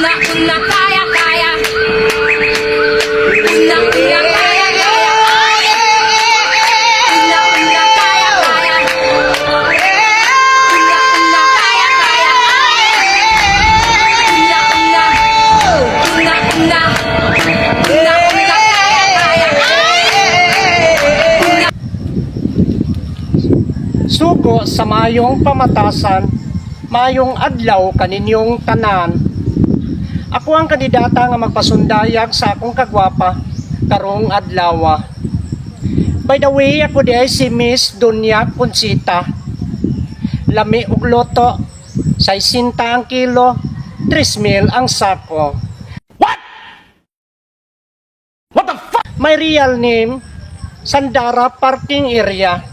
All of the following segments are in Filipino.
Una kaya kaya. Una kaya kaya. Una kaya kaya. Una kaya kaya. Una kaya kaya. Sugo sa mayong pamatasan, mayong adlaw kaninyong tanan. Ako ang kandidata nga magpasundayag sa akong kagwapa karong adlaw. By the way, ako di ay si Miss Dunya Conchita. Lami og loto, 60 ang kilo, 3,000 ang sako. What the fuck? My real name, Sandara Parking Area.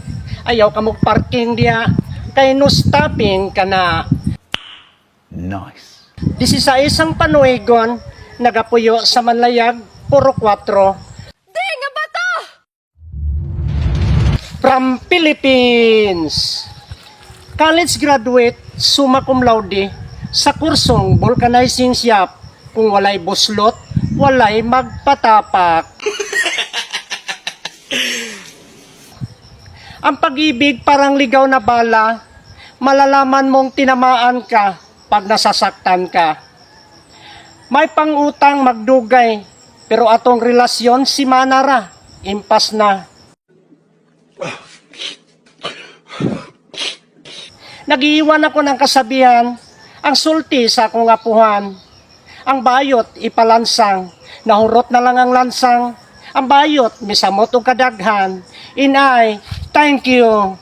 Ayaw ka parking diya, kay no stopping ka na. Nice. 16 ang panuigon, nagapuyo sa Manlayag, puro 4. Di nga ba to? From Philippines. College graduate, summa cum laude, sa kursong vulcanizing shop. Kung walay buslot, walay magpatapak. Ang pag-ibig parang ligaw na bala, malalaman mong tinamaan ka pag nasasaktan ka. May pangutang magdugay, pero atong relasyon si Manara, impas na. Nagiiwan ako ng kasabihan, ang sulti sa akong apuhan. Ang bayot ipalansang, nahurot na lang ang lansang. Ang bayot misamot o kadaghan. Inay, thank you.